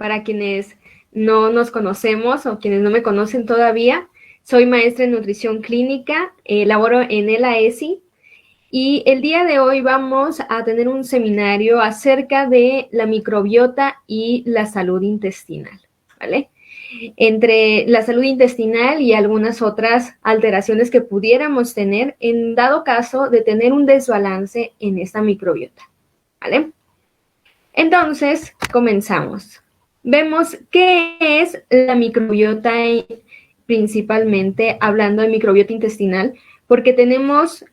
para quienes no nos conocemos o quienes no me conocen todavía, soy maestra en nutrición clínica, laboro en el AESI y el día de hoy vamos a tener un seminario acerca de la microbiota y la salud intestinal, ¿vale? Entre la salud intestinal y algunas otras alteraciones que pudiéramos tener en dado caso de tener un desbalance en esta microbiota, ¿vale? Entonces, comenzamos. Vemos qué es la microbiota, principalmente hablando de microbiota intestinal, porque tenemos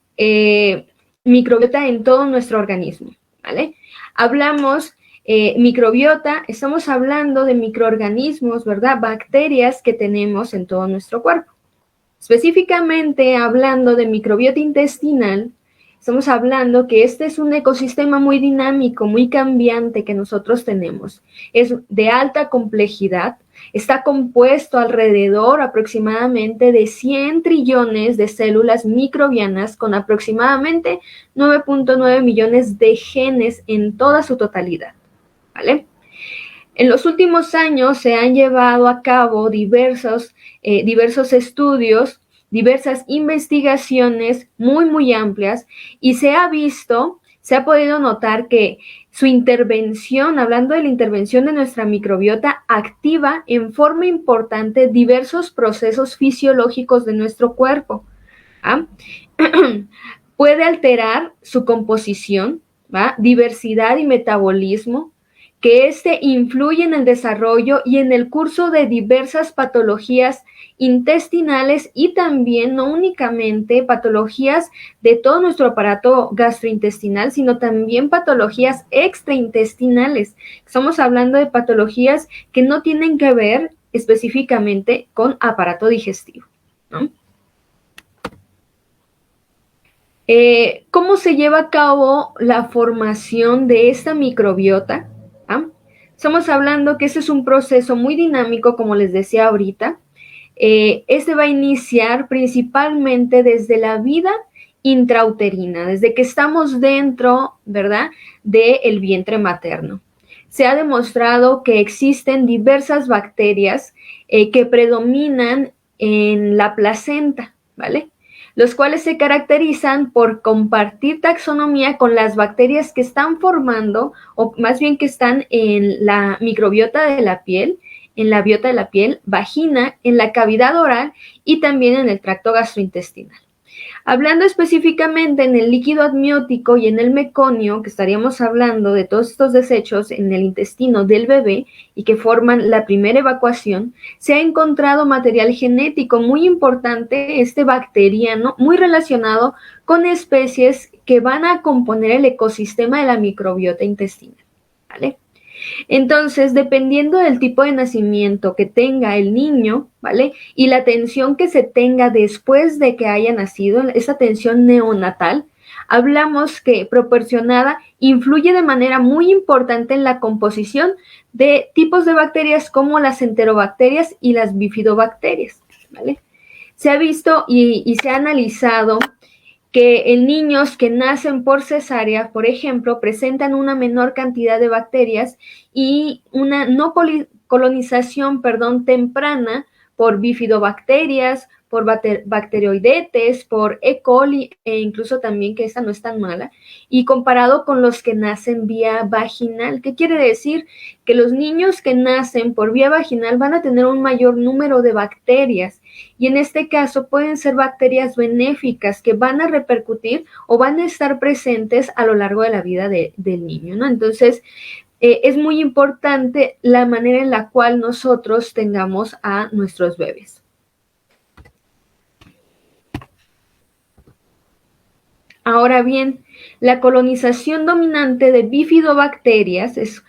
microbiota en todo nuestro organismo, ¿vale? Hablamos microbiota, estamos hablando de microorganismos, ¿verdad? Bacterias que tenemos en todo nuestro cuerpo. Específicamente hablando de microbiota intestinal, estamos hablando que este es un ecosistema muy dinámico, muy cambiante que nosotros tenemos. Es de alta complejidad, está compuesto alrededor aproximadamente de 100 trillones de células microbianas con aproximadamente 9.9 millones de genes en toda su totalidad, ¿vale? En los últimos años se han llevado a cabo diversos estudios, diversas investigaciones muy amplias y se ha podido notar que su intervención, hablando de la intervención de nuestra microbiota, activa en forma importante diversos procesos fisiológicos de nuestro cuerpo. ¿Ah? Puede alterar su composición, ¿va? Diversidad y metabolismo, que influye en el desarrollo y en el curso de diversas patologías intestinales y también no únicamente patologías de todo nuestro aparato gastrointestinal, sino también patologías extraintestinales. Estamos hablando de patologías que no tienen que ver específicamente con aparato digestivo, ¿no? ¿Cómo se lleva a cabo la formación de esta microbiota? Estamos hablando que ese es un proceso muy dinámico, como les decía ahorita. Este va a iniciar principalmente desde la vida intrauterina, desde que estamos dentro, ¿verdad?, del vientre materno. Se ha demostrado que existen diversas bacterias que predominan en la placenta, ¿vale?, los cuales se caracterizan por compartir taxonomía con las bacterias que están formando, o más bien que están en la microbiota de la piel, en la biota de la piel, vagina, en la cavidad oral y también en el tracto gastrointestinal. Hablando específicamente en el líquido amniótico y en el meconio, que estaríamos hablando de todos estos desechos en el intestino del bebé y que forman la primera evacuación, se ha encontrado material genético muy importante, bacteriano, muy relacionado con especies que van a componer el ecosistema de la microbiota intestinal, ¿vale? Entonces, dependiendo del tipo de nacimiento que tenga el niño, ¿vale?, y la atención que se tenga después de que haya nacido, esa atención neonatal, hablamos que proporcionada influye de manera muy importante en la composición de tipos de bacterias como las enterobacterias y las bifidobacterias, ¿vale? Se ha visto y se ha analizado que en niños que nacen por cesárea, por ejemplo, presentan una menor cantidad de bacterias y una no colonización, temprana por bifidobacterias, por bacteroidetes, por E. coli e incluso también que esta no es tan mala, y comparado con los que nacen vía vaginal. ¿Qué quiere decir? Que los niños que nacen por vía vaginal van a tener un mayor número de bacterias y en este caso pueden ser bacterias benéficas que van a repercutir o van a estar presentes a lo largo de la vida del niño, ¿no? Entonces, es muy importante la manera en la cual nosotros tengamos a nuestros bebés. Ahora bien, la colonización dominante de bifidobacterias es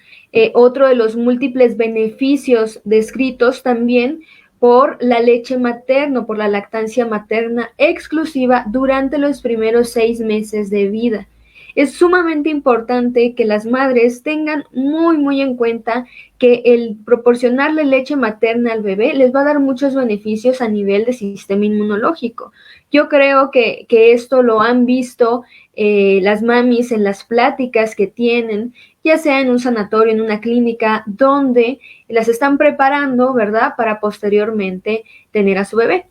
otro de los múltiples beneficios descritos también por la leche materna, por la lactancia materna exclusiva durante los primeros 6 meses de vida. Es sumamente importante que las madres tengan muy en cuenta que el proporcionarle leche materna al bebé les va a dar muchos beneficios a nivel de sistema inmunológico. Yo creo que esto lo han visto las mamis en las pláticas que tienen ya sea en un sanatorio, en una clínica, donde las están preparando, ¿verdad?, para posteriormente tener a su bebé.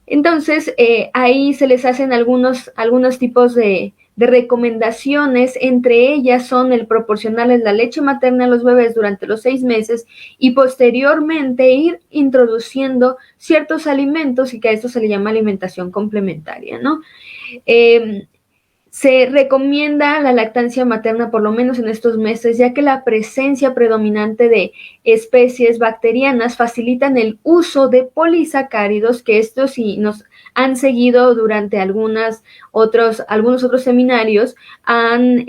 Entonces, ahí se les hacen algunos tipos de recomendaciones, entre ellas son el proporcionarles la leche materna a los bebés durante los 6 meses y posteriormente ir introduciendo ciertos alimentos y que a esto se le llama alimentación complementaria, ¿no? Se recomienda la lactancia materna por lo menos en estos meses, ya que la presencia predominante de especies bacterianas facilitan el uso de polisacáridos, que estos sí nos han seguido durante algunos otros seminarios, han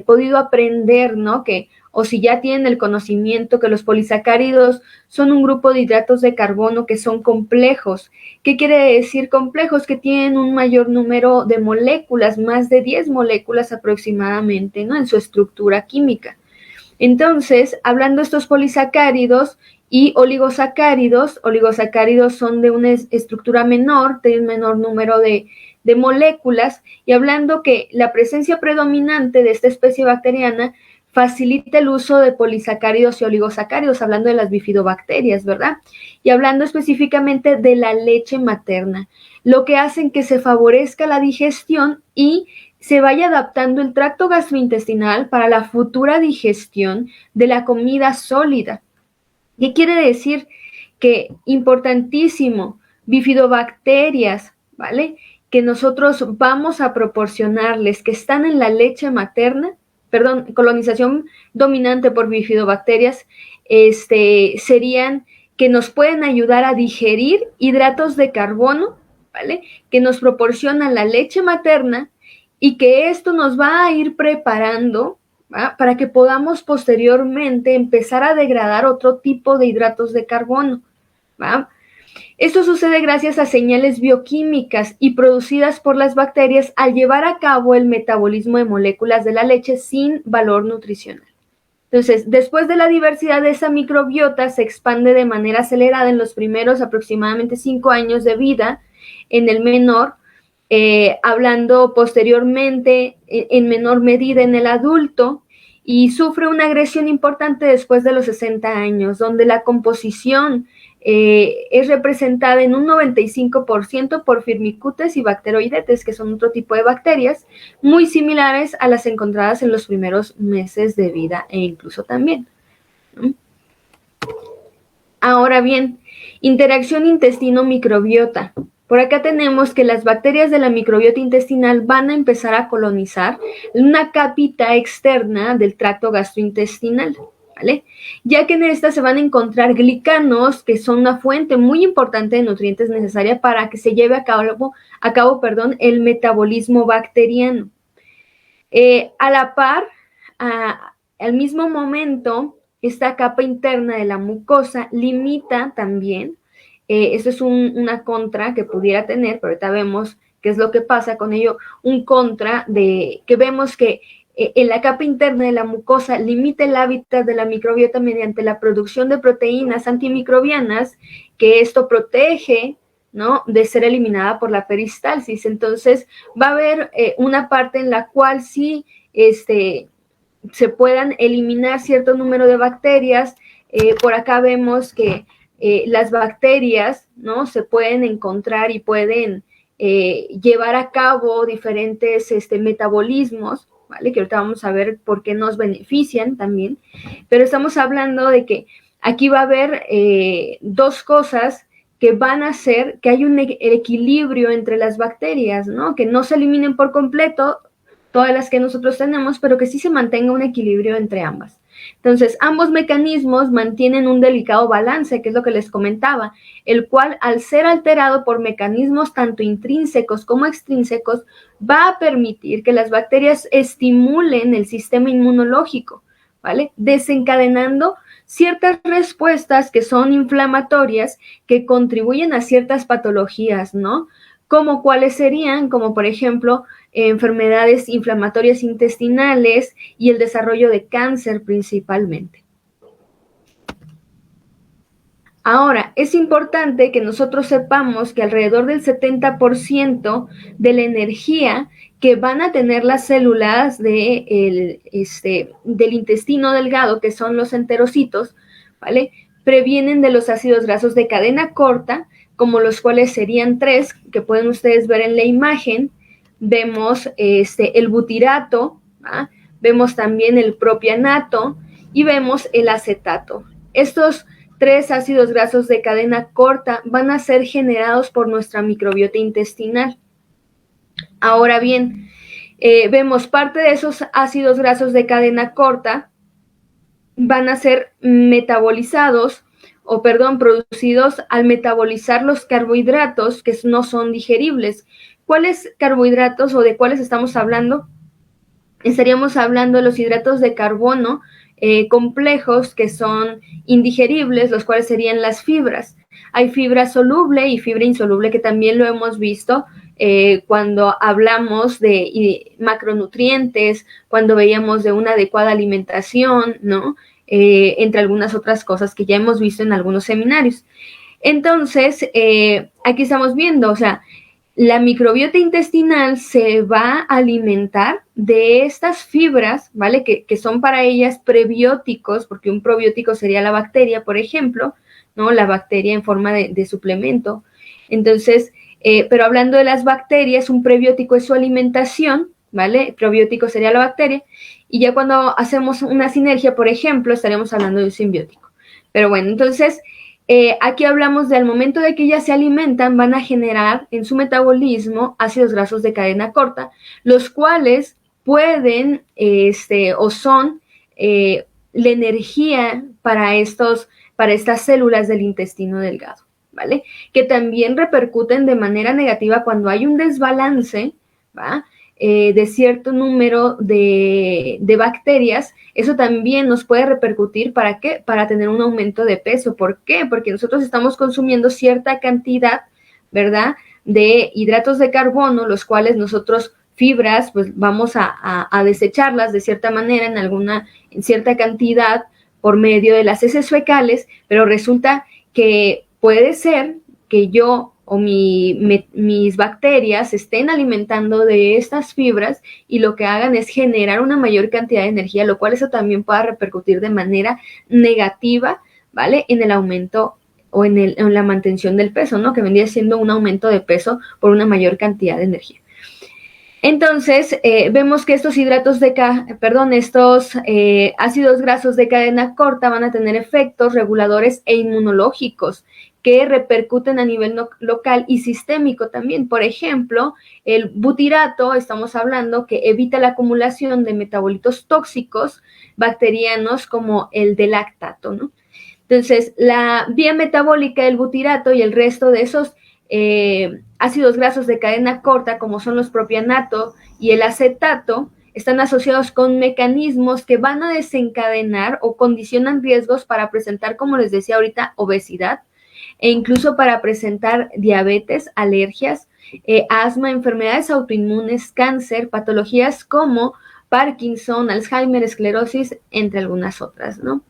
podido aprender, ¿no?, que, o si ya tienen el conocimiento, que los polisacáridos son un grupo de hidratos de carbono que son complejos. ¿Qué quiere decir complejos? Que tienen un mayor número de moléculas, más de 10 moléculas aproximadamente, ¿no?, en su estructura química. Entonces, hablando de estos polisacáridos y oligosacáridos son de una estructura menor, de un menor número de moléculas, y hablando que la presencia predominante de esta especie bacteriana facilita el uso de polisacáridos y oligosacáridos, hablando de las bifidobacterias, ¿verdad? Y hablando específicamente de la leche materna, lo que hacen que se favorezca la digestión y se vaya adaptando el tracto gastrointestinal para la futura digestión de la comida sólida. ¿Qué quiere decir? Que importantísimo, bifidobacterias, ¿vale?, que nosotros vamos a proporcionarles, que están en la leche materna, colonización dominante por bifidobacterias, serían que nos pueden ayudar a digerir hidratos de carbono, ¿vale?, que nos proporcionan la leche materna y que esto nos va a ir preparando, ¿va?, para que podamos posteriormente empezar a degradar otro tipo de hidratos de carbono, ¿va? Esto sucede gracias a señales bioquímicas y producidas por las bacterias al llevar a cabo el metabolismo de moléculas de la leche sin valor nutricional. Entonces, después de la diversidad de esa microbiota se expande de manera acelerada en los primeros aproximadamente 5 años de vida en el menor, hablando posteriormente en menor medida en el adulto, y sufre una agresión importante después de los 60 años, donde la composición es representada en un 95% por firmicutes y bacteroidetes, que son otro tipo de bacterias muy similares a las encontradas en los primeros meses de vida e incluso también. Ahora bien, interacción intestino-microbiota. Por acá tenemos que las bacterias de la microbiota intestinal van a empezar a colonizar una capita externa del tracto gastrointestinal, ¿vale? Ya que en esta se van a encontrar glicanos, que son una fuente muy importante de nutrientes necesaria para que se lleve a cabo, el metabolismo bacteriano. A la par, al mismo momento, esta capa interna de la mucosa limita también, eso es una contra que pudiera tener, pero ahorita vemos qué es lo que pasa con ello, un contra de que vemos que en la capa interna de la mucosa limita el hábitat de la microbiota mediante la producción de proteínas antimicrobianas, que esto protege, ¿no?, de ser eliminada por la peristalsis. Entonces, va a haber una parte en la cual sí se puedan eliminar cierto número de bacterias. Por acá vemos que las bacterias, ¿no?, se pueden encontrar y pueden llevar a cabo diferentes metabolismos, ¿vale?, que ahorita vamos a ver por qué nos benefician también, pero estamos hablando de que aquí va a haber dos cosas que van a hacer que haya un equilibrio entre las bacterias, ¿no?, que no se eliminen por completo todas las que nosotros tenemos, pero que sí se mantenga un equilibrio entre ambas. Entonces, ambos mecanismos mantienen un delicado balance, que es lo que les comentaba, el cual, al ser alterado por mecanismos tanto intrínsecos como extrínsecos, va a permitir que las bacterias estimulen el sistema inmunológico, ¿vale?, desencadenando ciertas respuestas que son inflamatorias, que contribuyen a ciertas patologías, ¿no?, como cuáles serían, como por ejemplo, enfermedades inflamatorias intestinales y el desarrollo de cáncer principalmente. Ahora, es importante que nosotros sepamos que alrededor del 70% de la energía que van a tener las células del intestino delgado, que son los enterocitos, ¿vale? Previenen de los ácidos grasos de cadena corta, como los cuales serían tres, que pueden ustedes ver en la imagen. Vemos el butirato, ¿va? Vemos también el propianato y vemos el acetato. Estos tres ácidos grasos de cadena corta van a ser generados por nuestra microbiota intestinal. Ahora bien, vemos parte de esos ácidos grasos de cadena corta van a ser metabolizados producidos al metabolizar los carbohidratos que no son digeribles. ¿Cuáles carbohidratos o de cuáles estamos hablando? Estaríamos hablando de los hidratos de carbono complejos que son indigeribles, los cuales serían las fibras. Hay fibra soluble y fibra insoluble, que también lo hemos visto cuando hablamos de macronutrientes, cuando veíamos de una adecuada alimentación, ¿no? Entre algunas otras cosas que ya hemos visto en algunos seminarios. Entonces, aquí estamos viendo, o sea, la microbiota intestinal se va a alimentar de estas fibras, ¿vale? Que son para ellas prebióticos, porque un probiótico sería la bacteria, por ejemplo, ¿no? La bacteria en forma de suplemento. Entonces, pero hablando de las bacterias, un prebiótico es su alimentación, ¿vale? El probiótico sería la bacteria, y ya cuando hacemos una sinergia, por ejemplo, estaríamos hablando de un simbiótico. Pero bueno, entonces, aquí hablamos del momento de que ellas se alimentan, van a generar en su metabolismo ácidos grasos de cadena corta, los cuales pueden o son la energía para estas células del intestino delgado, ¿vale? Que también repercuten de manera negativa cuando hay un desbalance, ¿va? De cierto número de bacterias. Eso también nos puede repercutir, ¿para qué? Para tener un aumento de peso. ¿Por qué? Porque nosotros estamos consumiendo cierta cantidad, ¿verdad?, de hidratos de carbono, los cuales nosotros, fibras, pues vamos a desecharlas de cierta manera en cierta cantidad por medio de las heces fecales, pero resulta que puede ser que yo o mis bacterias se estén alimentando de estas fibras y lo que hagan es generar una mayor cantidad de energía, lo cual eso también pueda repercutir de manera negativa, ¿vale?, en el aumento o en la mantención del peso, ¿no?, que vendría siendo un aumento de peso por una mayor cantidad de energía. Entonces, vemos que estos ácidos grasos de cadena corta van a tener efectos reguladores e inmunológicos que repercuten a nivel local y sistémico también. Por ejemplo, el butirato, estamos hablando que evita la acumulación de metabolitos tóxicos bacterianos como el de lactato, ¿no? Entonces, la vía metabólica del butirato y el resto de esos ácidos grasos de cadena corta, como son los propianato y el acetato, están asociados con mecanismos que van a desencadenar o condicionan riesgos para presentar, como les decía ahorita, obesidad, e incluso para presentar diabetes, alergias, asma, enfermedades autoinmunes, cáncer, patologías como Parkinson, Alzheimer, esclerosis, entre algunas otras, ¿no?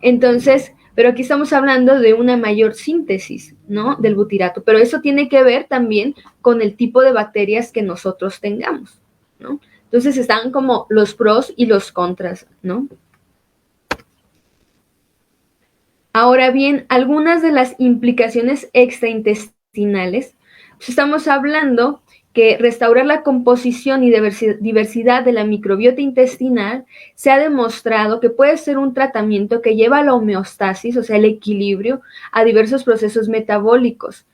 Entonces, pero aquí estamos hablando de una mayor síntesis, ¿no?, del butirato, pero eso tiene que ver también con el tipo de bacterias que nosotros tengamos, ¿no? Entonces están como los pros y los contras, ¿no? Ahora bien, algunas de las implicaciones extraintestinales, pues estamos hablando que restaurar la composición y diversidad de la microbiota intestinal se ha demostrado que puede ser un tratamiento que lleva a la homeostasis, o sea, el equilibrio, a diversos procesos metabólicos.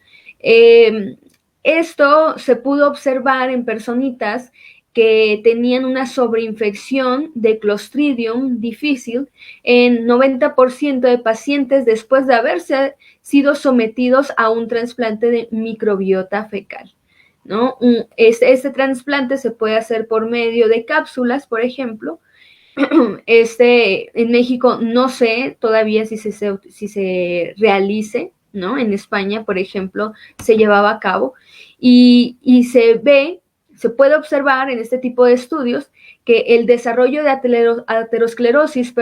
Esto se pudo observar en personitas que tenían una sobreinfección de Clostridium difficile en 90% de pacientes después de haberse sido sometidos a un trasplante de microbiota fecal, ¿no? Este trasplante se puede hacer por medio de cápsulas, por ejemplo. En México no sé todavía si se realice, ¿no? En España, por ejemplo, se llevaba a cabo y se puede observar en este tipo de estudios que el desarrollo de aterosclerosis,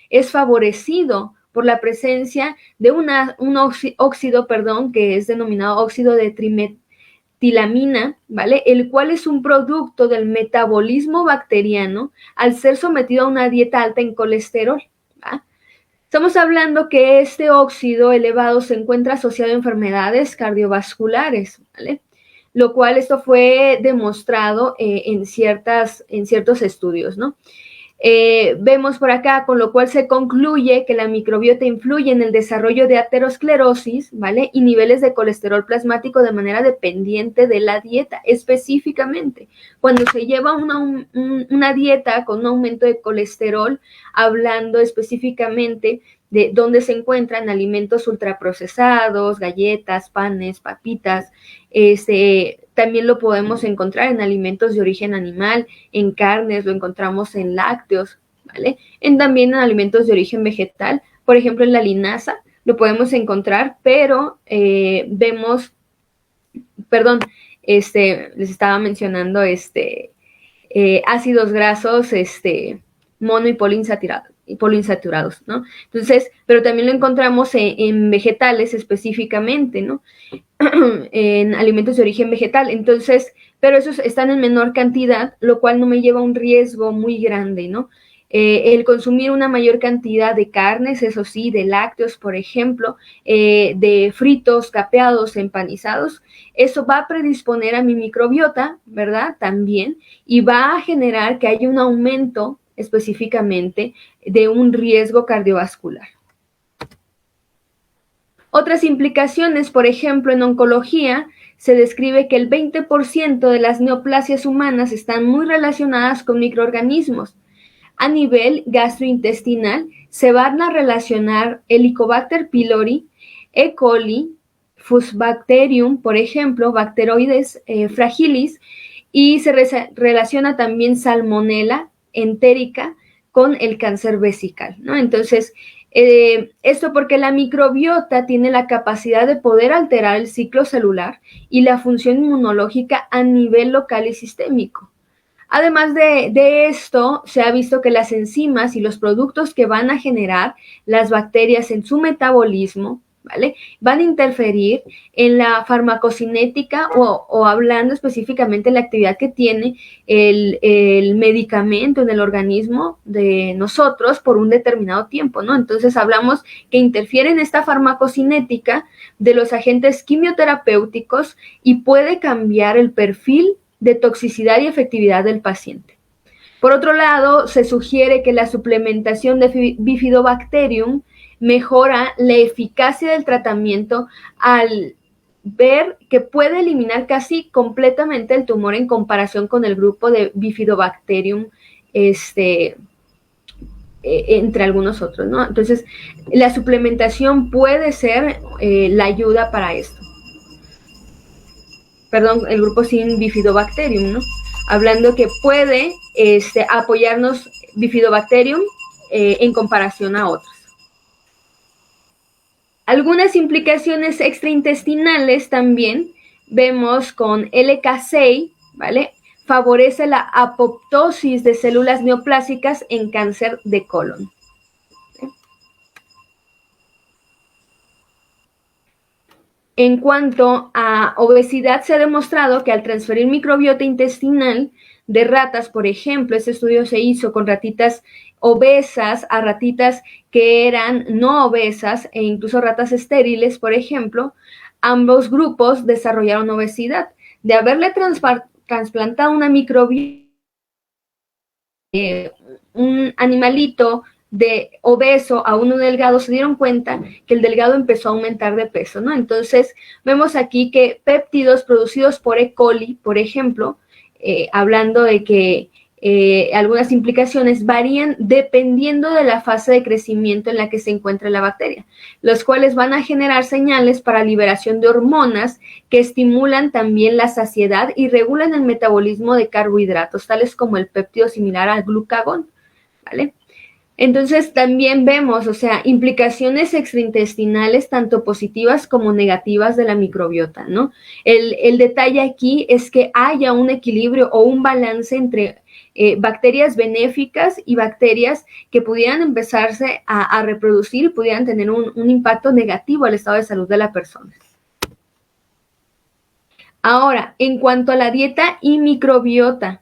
es favorecido por la presencia de un óxido, que es denominado óxido de trimetilamina, ¿vale? El cual es un producto del metabolismo bacteriano al ser sometido a una dieta alta en colesterol, ¿va? Estamos hablando que este óxido elevado se encuentra asociado a enfermedades cardiovasculares, ¿vale? Lo cual esto fue demostrado en ciertos estudios, ¿no? Vemos por acá, con lo cual se concluye que la microbiota influye en el desarrollo de aterosclerosis, ¿vale? Y niveles de colesterol plasmático de manera dependiente de la dieta, específicamente. Cuando se lleva una dieta con un aumento de colesterol, hablando específicamente de dónde se encuentran alimentos ultraprocesados, galletas, panes, papitas, también lo podemos encontrar en alimentos de origen animal, en carnes, lo encontramos en lácteos, ¿vale? También en alimentos de origen vegetal, por ejemplo, en la linaza lo podemos encontrar, pero vemos, perdón, les estaba mencionando ácidos grasos, mono y poliinsaturados, ¿no? Entonces, pero también lo encontramos en vegetales específicamente, ¿no? En alimentos de origen vegetal. Entonces, pero esos están en menor cantidad, lo cual no me lleva a un riesgo muy grande, ¿no? El consumir una mayor cantidad de carnes, eso sí, de lácteos, por ejemplo, de fritos, capeados, empanizados, eso va a predisponer a mi microbiota, ¿verdad? También, y va a generar que haya un aumento específicamente de un riesgo cardiovascular. Otras implicaciones, por ejemplo, en oncología, se describe que el 20% de las neoplasias humanas están muy relacionadas con microorganismos. A nivel gastrointestinal, se van a relacionar Helicobacter pylori, E. coli, Fusobacterium, por ejemplo, Bacteroides fragilis, y se relaciona también Salmonella entérica con el cáncer vesical, ¿no? Entonces, esto porque la microbiota tiene la capacidad de poder alterar el ciclo celular y la función inmunológica a nivel local y sistémico. Además de esto, se ha visto que las enzimas y los productos que van a generar las bacterias en su metabolismo, ¿vale? Van a interferir en la farmacocinética o hablando específicamente de la actividad que tiene el medicamento en el organismo de nosotros por un determinado tiempo, ¿no? Entonces hablamos que interfiere en esta farmacocinética de los agentes quimioterapéuticos y puede cambiar el perfil de toxicidad y efectividad del paciente. Por otro lado, se sugiere que la suplementación de Bifidobacterium mejora la eficacia del tratamiento al ver que puede eliminar casi completamente el tumor en comparación con el grupo de Bifidobacterium, entre algunos otros, ¿no? Entonces, la suplementación puede ser la ayuda para esto. Perdón, el grupo sin Bifidobacterium, ¿no? Hablando que puede apoyarnos Bifidobacterium en comparación a otros. Algunas implicaciones extraintestinales también vemos con LK6, ¿vale? Favorece la apoptosis de células neoplásicas en cáncer de colon. En cuanto a obesidad, se ha demostrado que al transferir microbiota intestinal de ratas, por ejemplo, este estudio se hizo con ratitas obesas a ratitas que eran no obesas e incluso ratas estériles, por ejemplo, ambos grupos desarrollaron obesidad. De haberle trasplantado una microbiota, un animalito de obeso a uno delgado, se dieron cuenta que el delgado empezó a aumentar de peso, ¿no? Entonces, vemos aquí que péptidos producidos por E. coli, por ejemplo, hablando de que algunas implicaciones varían dependiendo de la fase de crecimiento en la que se encuentra la bacteria, los cuales van a generar señales para liberación de hormonas que estimulan también la saciedad y regulan el metabolismo de carbohidratos, tales como el péptido similar al glucagón, ¿vale? Entonces también vemos, o sea, implicaciones extraintestinales tanto positivas como negativas de la microbiota, ¿no? El detalle aquí es que haya un equilibrio o un balance entre bacterias benéficas y bacterias que pudieran empezarse a reproducir y pudieran tener un impacto negativo al estado de salud de la persona. Ahora, en cuanto a la dieta y microbiota,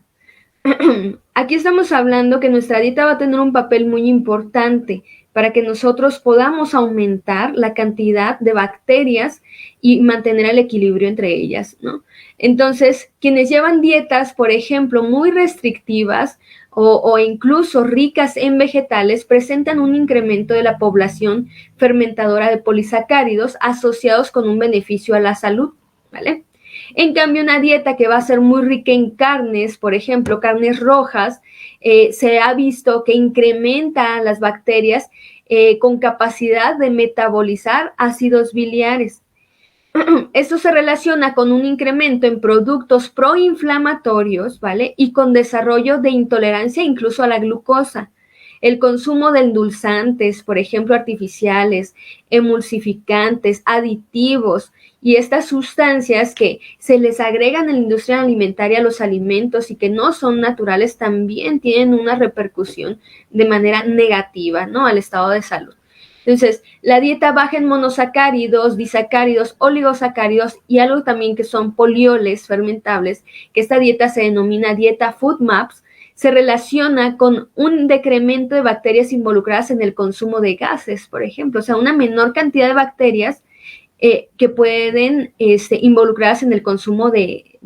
aquí estamos hablando que nuestra dieta va a tener un papel muy importante para que nosotros podamos aumentar la cantidad de bacterias y mantener el equilibrio entre ellas, ¿no? Entonces, quienes llevan dietas, por ejemplo, muy restrictivas o incluso ricas en vegetales, presentan un incremento de la población fermentadora de polisacáridos asociados con un beneficio a la salud, ¿vale? En cambio, una dieta que va a ser muy rica en carnes, por ejemplo, carnes rojas, se ha visto que incrementa las bacterias con capacidad de metabolizar ácidos biliares. Esto se relaciona con un incremento en productos proinflamatorios, ¿vale? Y con desarrollo de intolerancia incluso a la glucosa. El consumo de endulzantes, por ejemplo, artificiales, emulsificantes, aditivos y estas sustancias que se les agregan en la industria alimentaria a los alimentos y que no son naturales también tienen una repercusión de manera negativa, ¿no? Al estado de salud. Entonces, la dieta baja en monosacáridos, disacáridos, oligosacáridos y algo también que son polioles fermentables, que esta dieta se denomina dieta FODMAPs, se relaciona con un decremento de bacterias involucradas en el consumo de gases, por ejemplo, o sea, una menor cantidad de bacterias que pueden involucradas en el consumo de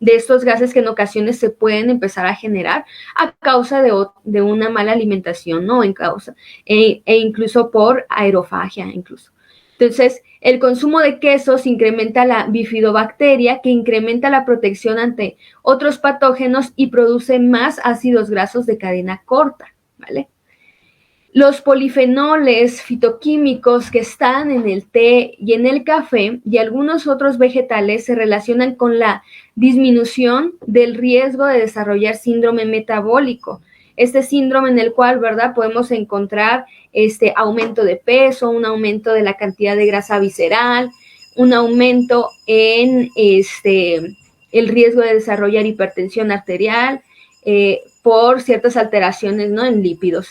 estos gases que en ocasiones se pueden empezar a generar a causa de una mala alimentación, ¿no? En causa, incluso por aerofagia, incluso. Entonces, el consumo de quesos incrementa la bifidobacteria, que incrementa la protección ante otros patógenos y produce más ácidos grasos de cadena corta, ¿vale? Los polifenoles fitoquímicos que están en el té y en el café y algunos otros vegetales se relacionan con la disminución del riesgo de desarrollar síndrome metabólico. Este síndrome en el cual, ¿verdad? Podemos encontrar aumento de peso, un aumento de la cantidad de grasa visceral, un aumento en el riesgo de desarrollar hipertensión arterial por ciertas alteraciones, ¿no? En lípidos.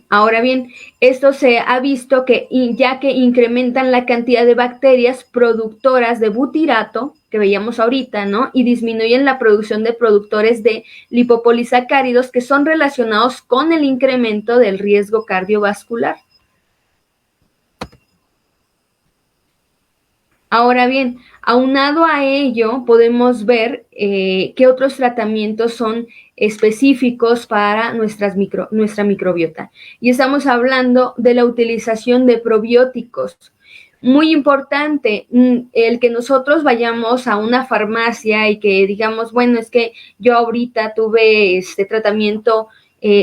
Ahora bien, esto se ha visto que ya que incrementan la cantidad de bacterias productoras de butirato, que veíamos ahorita, ¿no? Y disminuyen la producción de productores de lipopolisacáridos que son relacionados con el incremento del riesgo cardiovascular. Ahora bien, aunado a ello, podemos ver qué otros tratamientos son específicos para nuestra microbiota. Y estamos hablando de la utilización de probióticos. Muy importante el que nosotros vayamos a una farmacia y que digamos, bueno, es que yo ahorita tuve este tratamiento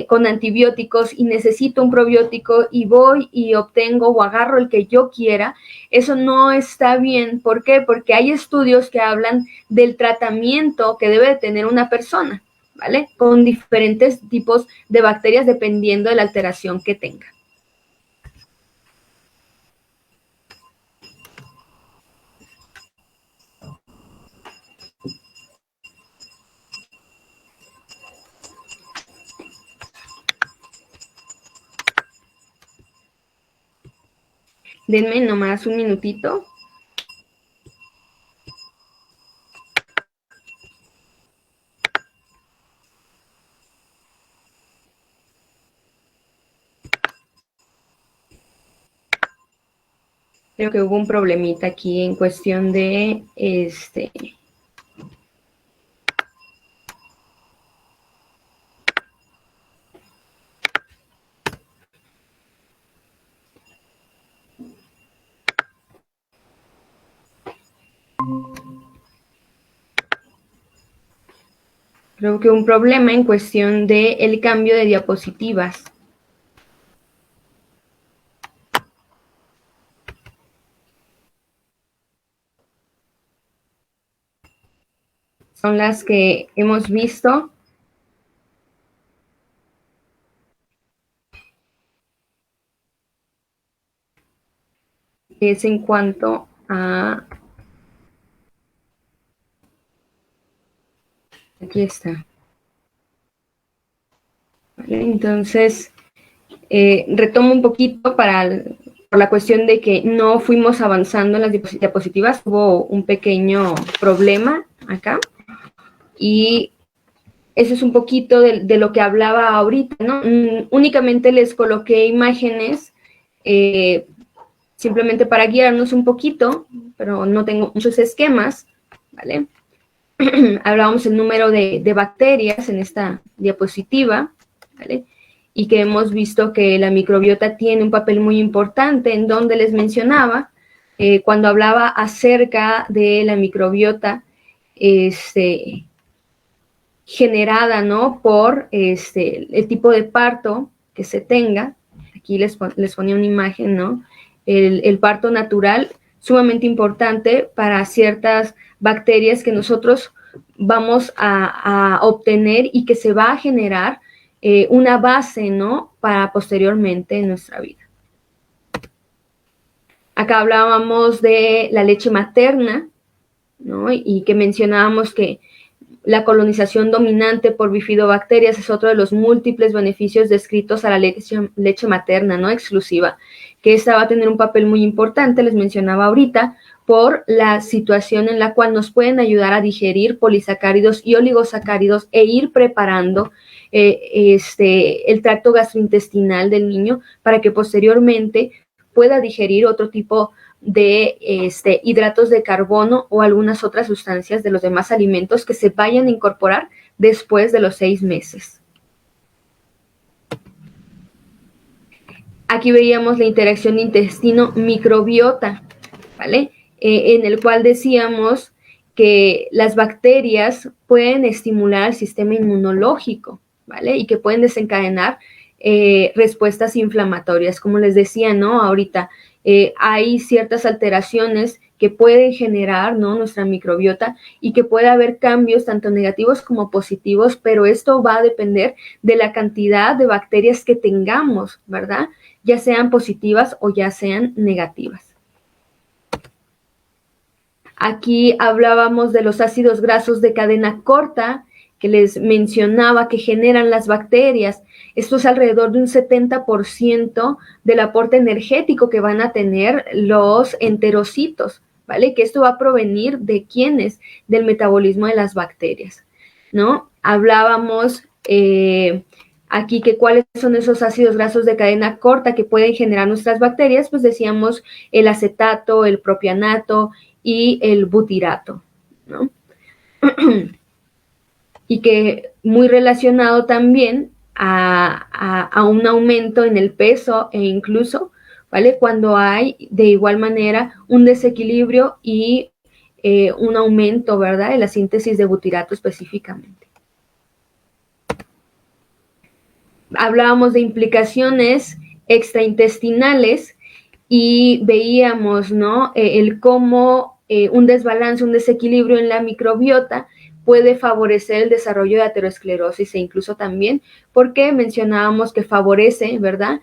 con antibióticos y necesito un probiótico y voy y obtengo o agarro el que yo quiera. Eso no está bien. ¿Por qué? Porque hay estudios que hablan del tratamiento que debe tener una persona, ¿vale? Con diferentes tipos de bacterias dependiendo de la alteración que tenga. Denme nomás un minutito. Creo que hubo un problemita aquí en cuestión de creo que un problema en cuestión de el cambio de diapositivas. Son las que hemos visto. Es en cuanto a Aquí está. ¿Vale? Entonces, retomo un poquito por la cuestión de que no fuimos avanzando en las diapositivas, hubo un pequeño problema acá y eso es un poquito de lo que hablaba ahorita, ¿no? Únicamente les coloqué imágenes simplemente para guiarnos un poquito, pero no tengo muchos esquemas, ¿vale? Hablábamos el número de bacterias en esta diapositiva, ¿vale? Y que hemos visto que la microbiota tiene un papel muy importante en donde les mencionaba, cuando hablaba acerca de la microbiota generada, ¿no? Por el tipo de parto que se tenga. Aquí les ponía una imagen, ¿no? El parto natural, sumamente importante para ciertas bacterias que nosotros vamos a obtener y que se va a generar una base, ¿no? Para posteriormente en nuestra vida. Acá hablábamos de la leche materna, ¿no? Y que mencionábamos que la colonización dominante por bifidobacterias es otro de los múltiples beneficios descritos a la leche materna, no exclusiva, que esta va a tener un papel muy importante, les mencionaba ahorita, por la situación en la cual nos pueden ayudar a digerir polisacáridos y oligosacáridos e ir preparando el tracto gastrointestinal del niño para que posteriormente pueda digerir otro tipo de hidratos de carbono o algunas otras sustancias de los demás alimentos que se vayan a incorporar después de los 6 meses. Aquí veíamos la interacción intestino-microbiota, ¿vale? En el cual decíamos que las bacterias pueden estimular al sistema inmunológico, ¿vale? Y que pueden desencadenar respuestas inflamatorias. Como les decía, ¿no? Ahorita hay ciertas alteraciones que pueden generar, ¿no? Nuestra microbiota y que puede haber cambios tanto negativos como positivos, pero esto va a depender de la cantidad de bacterias que tengamos, ¿verdad? Ya sean positivas o ya sean negativas. Aquí hablábamos de los ácidos grasos de cadena corta que les mencionaba que generan las bacterias. Esto es alrededor de un 70% del aporte energético que van a tener los enterocitos, ¿vale? Que esto va a provenir de quiénes, del metabolismo de las bacterias, ¿no? Hablábamos aquí que cuáles son esos ácidos grasos de cadena corta que pueden generar nuestras bacterias, pues decíamos el acetato, el propianato y el butirato, ¿no? Y que muy relacionado también a un aumento en el peso e incluso, ¿vale? Cuando hay de igual manera un desequilibrio y un aumento, ¿verdad? En la síntesis de butirato específicamente. Hablábamos de implicaciones extraintestinales y veíamos, ¿no? El cómo un desbalance, un desequilibrio en la microbiota puede favorecer el desarrollo de aterosclerosis e incluso también porque mencionábamos que favorece, ¿verdad?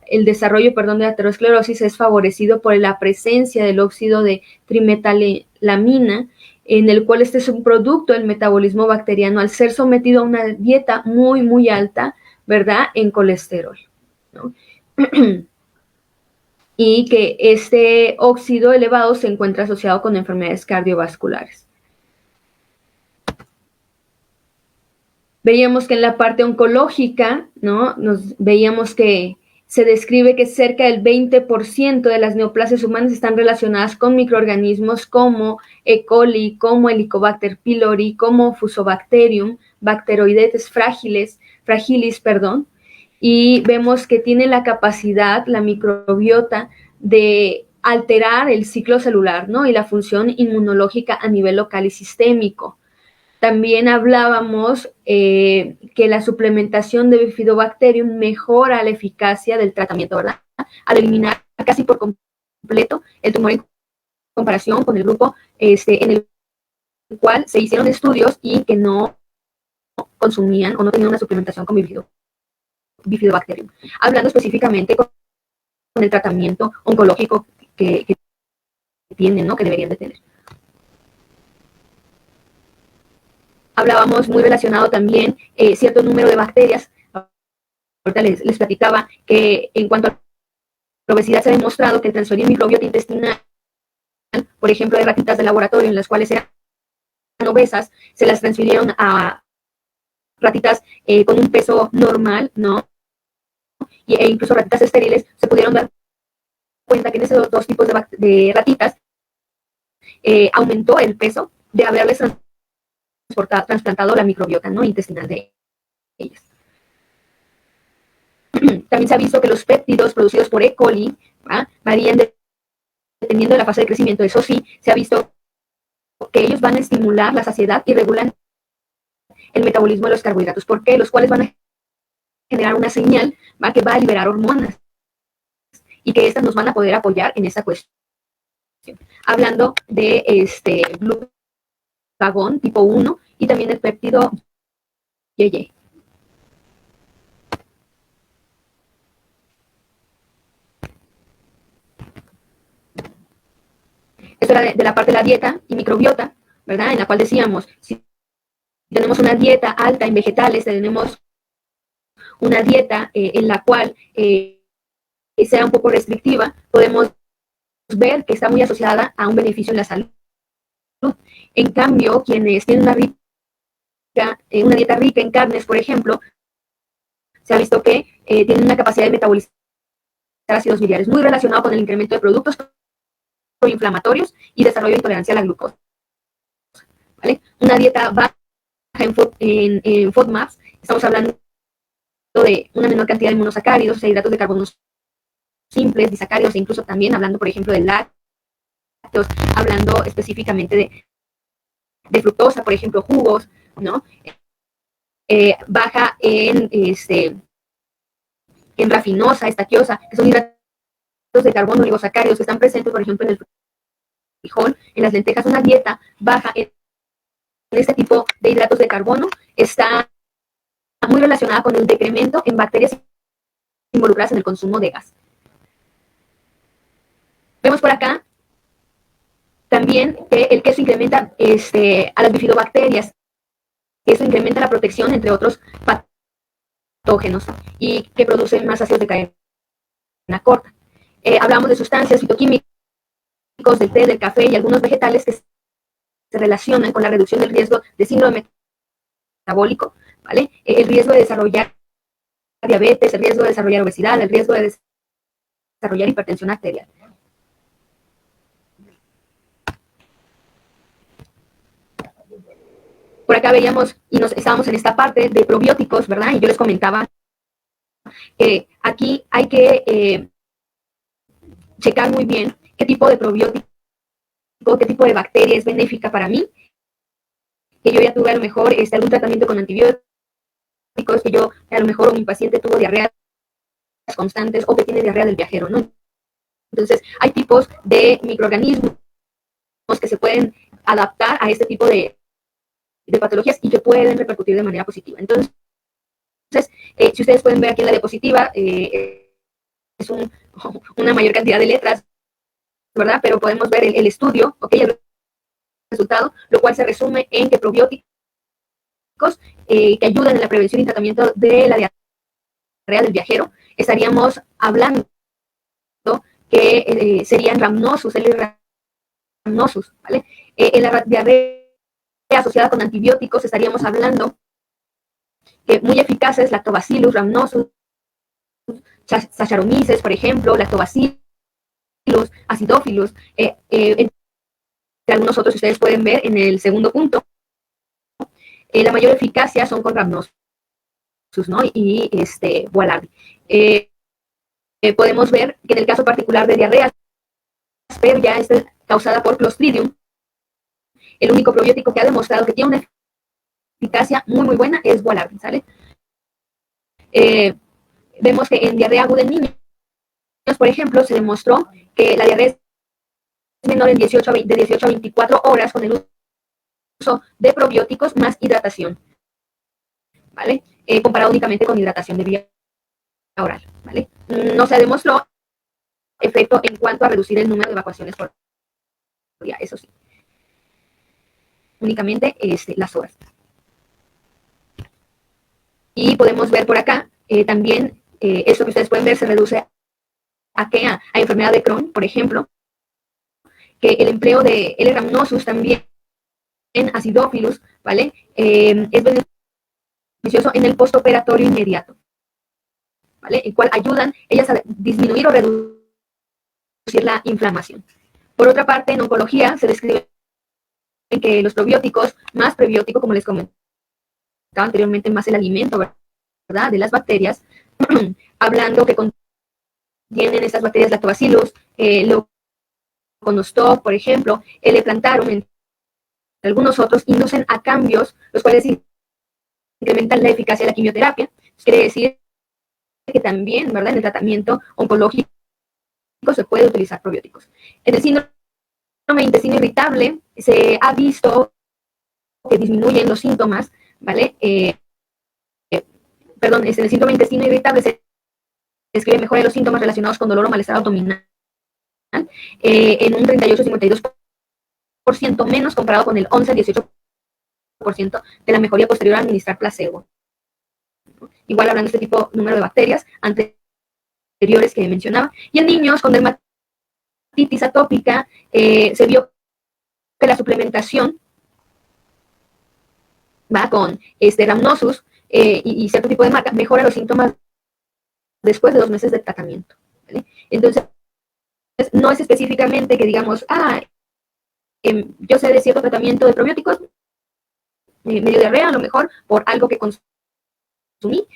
El desarrollo, de aterosclerosis es favorecido por la presencia del óxido de trimetalamina, en el cual este es un producto del metabolismo bacteriano al ser sometido a una dieta muy, muy alta, ¿verdad? En colesterol, ¿no? Y que este óxido elevado se encuentra asociado con enfermedades cardiovasculares. Veíamos que en la parte oncológica, ¿no? Veíamos que se describe que cerca del 20% de las neoplasias humanas están relacionadas con microorganismos como E. coli, como Helicobacter pylori, como Fusobacterium, Bacteroidetes fragilis, y vemos que tiene la capacidad, la microbiota, de alterar el ciclo celular, ¿no? Y la función inmunológica a nivel local y sistémico. También hablábamos que la suplementación de Bifidobacterium mejora la eficacia del tratamiento, ¿verdad? Al eliminar casi por completo el tumor en comparación con el grupo en el cual se hicieron estudios y que no consumían o no tenían una suplementación con Bifidobacterium. Hablando específicamente con el tratamiento oncológico que tienen, ¿no? Que deberían de tener. hablábamos muy relacionado también cierto número de bacterias. Ahorita les platicaba que en cuanto a la obesidad se ha demostrado que el transferir microbiota intestinal, por ejemplo, de ratitas de laboratorio en las cuales eran obesas, se las transfirieron a ratitas con un peso normal, ¿no? E incluso ratitas estériles, se pudieron dar cuenta que en esos dos tipos de ratitas aumentó el peso de haberles trasplantado la microbiota, ¿no?, intestinal de ellas. También se ha visto que los péptidos producidos por E. coli varían dependiendo de la fase de crecimiento. Eso sí, se ha visto que ellos van a estimular la saciedad y regulan el metabolismo de los carbohidratos. ¿Por qué? Los cuales van a generar una señal que va a liberar hormonas y que estas nos van a poder apoyar en esta cuestión. Hablando de glucagón tipo 1 y también el péptido YY. Esto era de la parte de la dieta y microbiota, ¿verdad? En la cual decíamos, si tenemos una dieta alta en vegetales, tenemos una dieta en la cual sea un poco restrictiva, podemos ver que está muy asociada a un beneficio en la salud. En cambio, quienes tienen una dieta rica en carnes, por ejemplo, se ha visto que tienen una capacidad de metabolizar ácidos biliares muy relacionado con el incremento de productos proinflamatorios y desarrollo de intolerancia a la glucosa. ¿Vale? Una dieta baja en FODMAPs, estamos hablando de una menor cantidad de monosacáridos, o sea, hidratos de carbono simples, disacáridos, e incluso también hablando, por ejemplo, de lácteos, hablando específicamente de fructosa, por ejemplo, jugos, ¿no? Baja en rafinosa, estaquiosa, que son hidratos de carbono, oligosacáridos, que están presentes, por ejemplo, en el frijol, en las lentejas. Una dieta baja en este tipo de hidratos de carbono está muy relacionada con el decremento en bacterias involucradas en el consumo de gas. Vemos por acá también que el queso incrementa a las bifidobacterias. Eso incrementa la protección, entre otros patógenos, y que producen más ácidos de cadena corta. Hablamos de sustancias fitoquímicas del té, del café y algunos vegetales que se relacionan con la reducción del riesgo de síndrome metabólico, ¿vale? El riesgo de desarrollar diabetes, el riesgo de desarrollar obesidad, el riesgo de desarrollar hipertensión arterial. Por acá veíamos y estábamos en esta parte de probióticos, ¿verdad? Y yo les comentaba que aquí hay que checar muy bien qué tipo de probiótico, qué tipo de bacteria es benéfica para mí. Que yo ya tuve a lo mejor algún tratamiento con antibióticos, que yo a lo mejor mi paciente tuvo diarreas constantes o que tiene diarrea del viajero, ¿no? Entonces, hay tipos de microorganismos que se pueden adaptar a este tipo de patologías y que pueden repercutir de manera positiva. Entonces, si ustedes pueden ver aquí en la diapositiva, es una mayor cantidad de letras, ¿verdad? Pero podemos ver el estudio, ¿ok? El resultado, lo cual se resume en que probióticos que ayudan en la prevención y tratamiento de la diarrea del viajero, estaríamos hablando que serían Rhamnosus, L-Rhamnosus, ¿vale? En la diarrea asociada con antibióticos estaríamos hablando que muy eficaces, Lactobacillus, Rhamnosus, Saccharomyces, por ejemplo, Lactobacillus, Acidophilus, entre algunos otros ustedes pueden ver en el segundo punto. La mayor eficacia son con Rhamnosus, ¿no? Y Boulardii. Podemos ver que en el caso particular de diarrea ya es causada por Clostridium, el único probiótico que ha demostrado que tiene una eficacia muy, muy buena es Boulardii, ¿sale? Vemos que en diarrea aguda en niños, por ejemplo, se demostró que la diarrea es menor de 18 a 24 horas con el uso de probióticos más hidratación, ¿vale? Comparado únicamente con hidratación de vía oral, ¿vale? No se demostró efecto en cuanto a reducir el número de evacuaciones por día, eso sí. Únicamente las horas. Y podemos ver por acá también esto que ustedes pueden ver se reduce a qué, a enfermedad de Crohn, por ejemplo, que el empleo de L. rhamnosus también en acidófilos, ¿vale? Es beneficioso en el postoperatorio inmediato, ¿vale? El cual ayudan ellas a disminuir o reducir la inflamación. Por otra parte, en oncología se describe que los probióticos, más prebiótico, como les comentaba anteriormente, más el alimento, ¿verdad?, de las bacterias, hablando que contienen estas bacterias lactobacillus, Leuconostoc, por ejemplo, L-plantarum, entre algunos otros, inducen a cambios, los cuales incrementan la eficacia de la quimioterapia. Quiere decir que también, ¿verdad?, en el tratamiento oncológico se puede utilizar probióticos. En el síndrome de intestino irritable se ha visto que disminuyen los síntomas, ¿vale? En el síndrome de intestino irritable se describe mejora de los síntomas relacionados con dolor o malestar abdominal en un 38-52% menos comparado con el 11-18% de la mejoría posterior a administrar placebo. Igual hablando de este tipo número de bacterias anteriores que mencionaba. Y en niños con dermatitis atópica se vio que la suplementación va con rhamnosus y cierto tipo de marca mejora los síntomas después de 2 meses de tratamiento, ¿vale? Entonces, no es específicamente que digamos, yo sé de cierto tratamiento de probióticos, medio diarrea, a lo mejor por algo que consumí,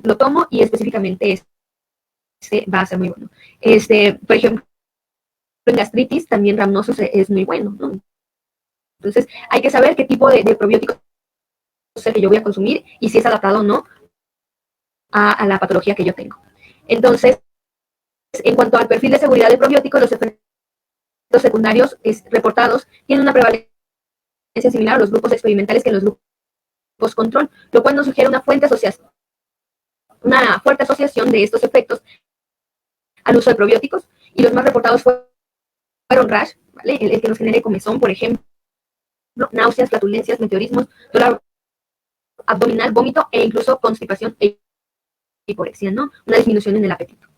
lo tomo y específicamente va a ser muy bueno. Por ejemplo, en gastritis también rhamnosus es muy bueno, ¿no? Entonces, hay que saber qué tipo de probióticos es el que yo voy a consumir y si es adaptado o no a la patología que yo tengo. Entonces, en cuanto al perfil de seguridad de probióticos, los efectos secundarios reportados tienen una prevalencia similar a los grupos experimentales que en los grupos control, lo cual nos sugiere una fuerte asociación de estos efectos al uso de probióticos, y los más reportados fueron rash, ¿vale? El que nos genere comezón, por ejemplo, náuseas, flatulencias, meteorismos, dolor abdominal, vómito e incluso constipación e hiporexia, ¿no? Una disminución en el apetito.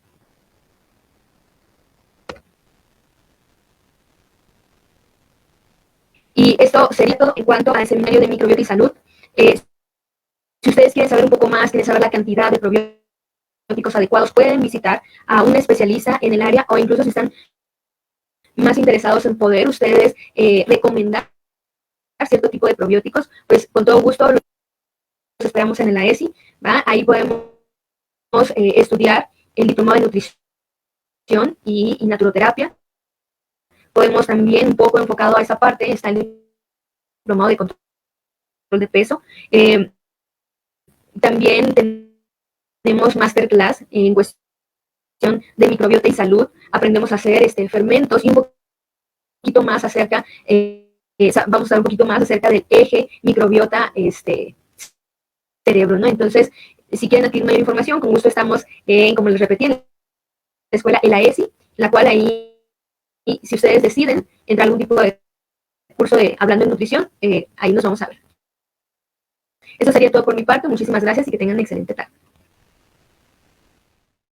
Y esto sería todo en cuanto al seminario de microbiota y salud. Si ustedes quieren saber un poco más, quieren saber la cantidad de probióticos adecuados, pueden visitar a un especialista en el área, o incluso si están más interesados en poder ustedes recomendar cierto tipo de probióticos, pues con todo gusto los esperamos en el AESI, ¿va? Ahí podemos estudiar el diplomado de nutrición y naturoterapia. Podemos también, un poco enfocado a esa parte, está el diplomado de control de peso. También tenemos masterclass en cuestión de microbiota y salud. Aprendemos a hacer fermentos y un poquito más acerca, vamos a hablar un poquito más acerca del eje microbiota cerebro, ¿no? Entonces, si quieren adquirir mayor información, con gusto estamos como les repetí, en la escuela el AESI, la cual ahí, si ustedes deciden entrar a algún tipo de curso de hablando de nutrición, ahí nos vamos a ver. Eso sería todo por mi parte. Muchísimas gracias y que tengan una excelente tarde.